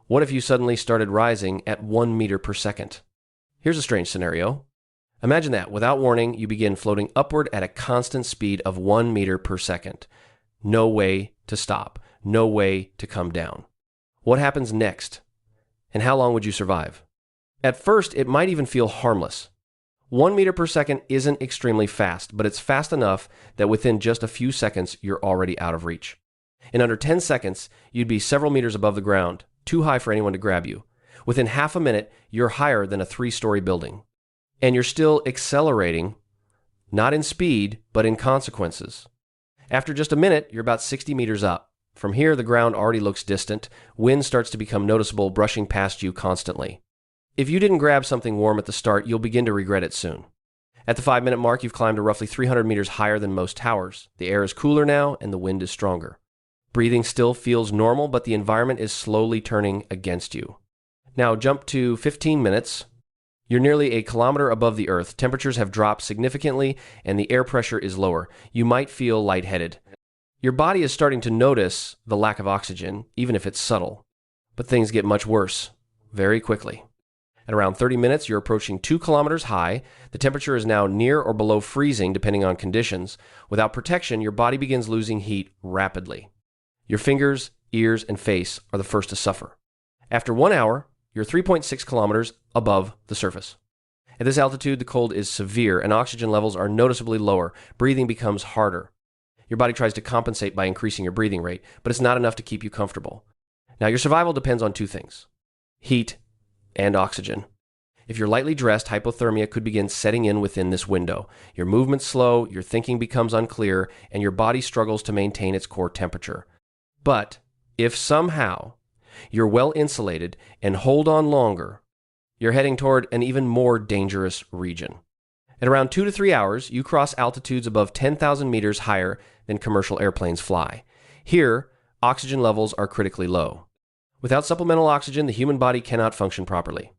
What if you suddenly started rising at 1 meter per second? Here's a strange scenario. Imagine that, without warning, you begin floating upward at a constant speed of 1 meter per second. No way to stop. No way to come down. What happens next? And how long would you survive? At first, it might even feel harmless. 1 meter per second isn't extremely fast, but it's fast enough that within just a few seconds, you're already out of reach. In under 10 seconds, you'd be several meters above the ground, too high for anyone to grab you. Within half a minute, you're higher than a 3-story building. And you're still accelerating, not in speed, but in consequences. After just a minute, you're about 60 meters up. From here, the ground already looks distant. Wind starts to become noticeable, brushing past you constantly. If you didn't grab something warm at the start, you'll begin to regret it soon. At the 5-minute mark, you've climbed to roughly 300 meters higher than most towers. The air is cooler now, and the wind is stronger. Breathing still feels normal, but the environment is slowly turning against you. Now jump to 15 minutes. You're nearly a kilometer above the earth. Temperatures have dropped significantly, and the air pressure is lower. You might feel lightheaded. Your body is starting to notice the lack of oxygen, even if it's subtle. But things get much worse, very quickly. At around 30 minutes, you're approaching 2 kilometers high. The temperature is now near or below freezing, depending on conditions. Without protection, your body begins losing heat rapidly. Your fingers, ears, and face are the first to suffer. After 1 hour, you're 3.6 kilometers above the surface. At this altitude, the cold is severe and oxygen levels are noticeably lower. Breathing becomes harder. Your body tries to compensate by increasing your breathing rate, but it's not enough to keep you comfortable. Now, your survival depends on 2 things: heat and oxygen. If you're lightly dressed, hypothermia could begin setting in within this window. Your movement's slow, your thinking becomes unclear, and your body struggles to maintain its core temperature. But if somehow you're well insulated and hold on longer, you're heading toward an even more dangerous region. At around 2 to 3 hours, you cross altitudes above 10,000 meters higher than commercial airplanes fly. Here, oxygen levels are critically low. Without supplemental oxygen, the human body cannot function properly.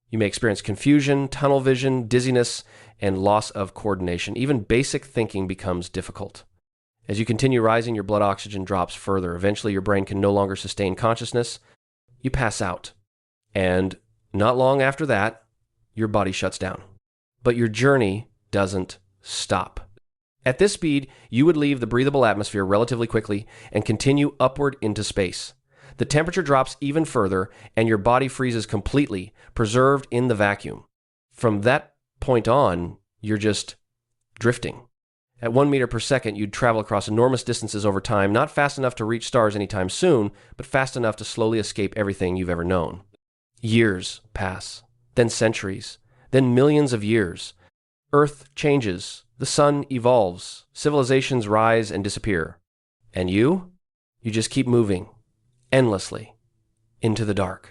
You may experience confusion, tunnel vision, dizziness, and loss of coordination. Even basic thinking becomes difficult. As you continue rising, your blood oxygen drops further. Eventually, your brain can no longer sustain consciousness. You pass out. And not long after that, your body shuts down. But your journey doesn't stop. At this speed, you would leave the breathable atmosphere relatively quickly and continue upward into space. The temperature drops even further, and your body freezes completely, preserved in the vacuum. From that point on, you're just drifting. At 1 meter per second, you'd travel across enormous distances over time, not fast enough to reach stars anytime soon, but fast enough to slowly escape everything you've ever known. Years pass, then centuries, then millions of years. Earth changes, the sun evolves, civilizations rise and disappear. And you just keep moving, endlessly, into the dark.